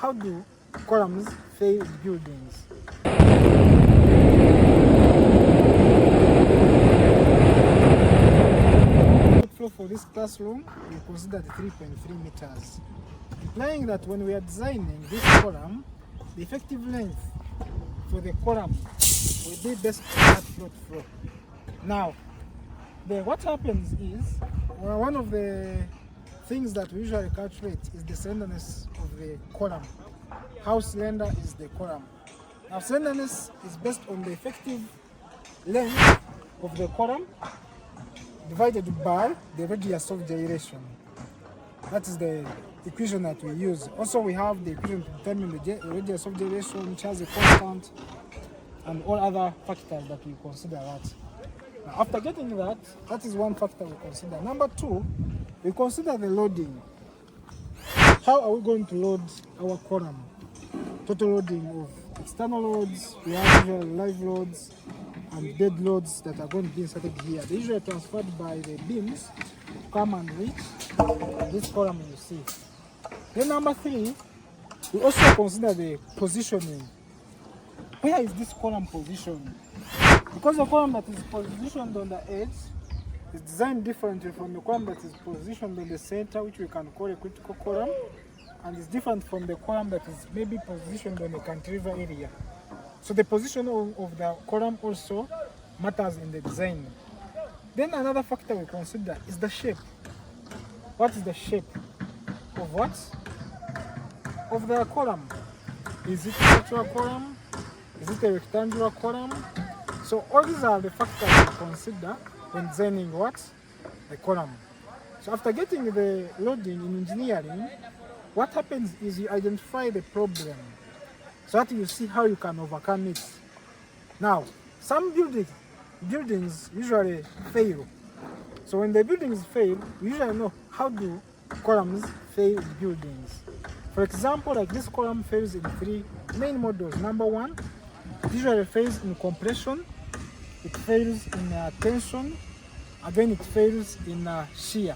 how do columns fail buildings. Flow for this classroom, we considered 3.3 meters, implying that when we are designing this column, the effective length for the column will be based on that flow. Now, what happens is, one of the things that we usually calculate is the slenderness of the column. How slender is the column? Now, slenderness is based on the effective length of the column divided by the radius of gyration. That is the equation that we use. Also, we have the equation to determine the radius of gyration, which has a constant, and all other factors that we consider that. Now, after getting that, that is one factor we consider. Number two, we consider the loading. How are we going to load our column? Total loading of external loads, we have usually live loads and dead loads that are going to be inserted here. They usually transferred by the beams to come and reach this column you see. Then number three, we also consider the positioning. Where is this column positioned? Because the column that is positioned on the edge is designed differently from the column that is positioned on the center, which we can call a critical column, and is different from the column that is maybe positioned on the cantilever area. So the position of the column also matters in the design. Then another factor we consider is the shape. What is the shape of what? Of the column. Is it a circular column? Is it a rectangular column? So all these are the factors we consider when designing what? The column. So after getting the loading in engineering, what happens is you identify the problem so that you see how you can overcome it. Now, some buildings usually fail. So when the buildings fail, we usually know how do columns fail buildings. For example, like this column fails in three main models. Number one, it usually fails in compression, it fails in tension, again it fails in shear.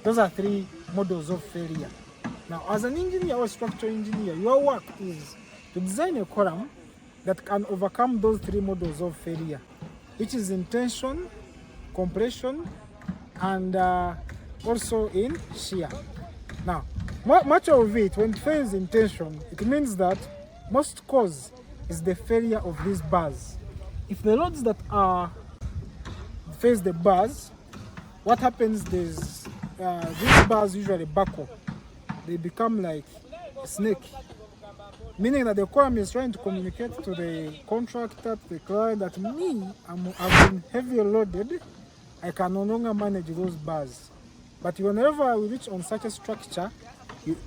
Those are three models of failure. Now, as an engineer or structural engineer, your work is to design a column that can overcome those three models of failure, which is in tension, compression, and also in shear. Now, much of it, when it fails in tension, it means that most cause is the failure of these bars. If the loads that are face the bars, what happens is these bars usually buckle. They become like a snake, meaning that the column is trying to communicate to the contractor, to the client, that I've been heavily loaded, I can no longer manage those bars. But whenever we reach on such a structure, you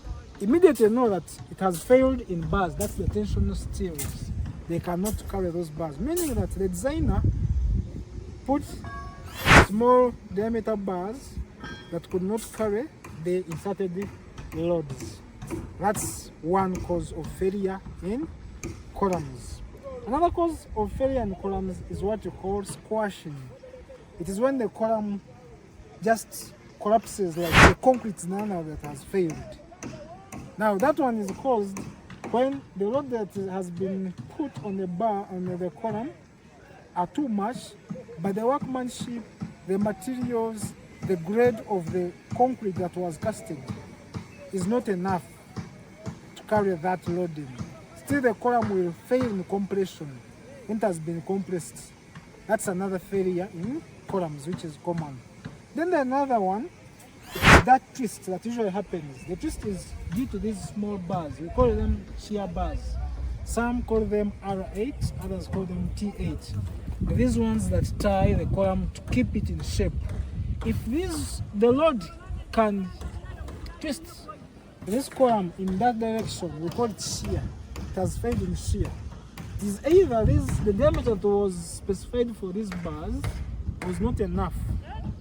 immediately know that it has failed in bars. That's the tensional steels. They cannot carry those bars, meaning that the designer put small diameter bars that could not carry the inserted loads. That's one cause of failure in columns. Another cause of failure in columns is what you call squashing. It is when the column just collapses, like the concrete nana that has failed. Now that one is caused when the load that has been put on the bar on the column are too much, but the workmanship, the materials, the grade of the concrete that was casted is not enough to carry that loading. Still the column will fail in compression when it has been compressed. That's another failure in columns, which is common. Then another one is that twist that usually happens. The twist is due to these small bars. We call them shear bars. Some call them R8, others call them T8. These ones that tie the column to keep it in shape. If the load can twist this column in that direction, we call it shear. It has failed in shear. It is either the diameter that was specified for these bars was not enough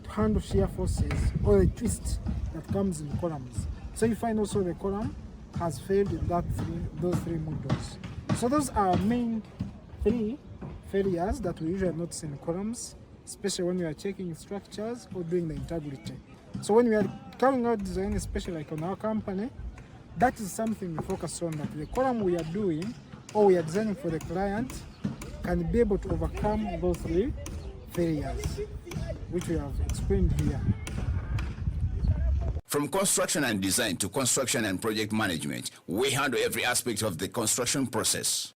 to handle shear forces, or the twist that comes in columns. So you find also the column has failed in those three models. So those are main three failures that we usually notice in columns, especially when we are checking structures or doing the integrity. So when we are carrying out design, especially like on our company, That is something we focus on, that the column we are doing or we are designing for the client can be able to overcome those three failures, which we have explained here. From construction and design to construction and project management, we handle every aspect of the construction process.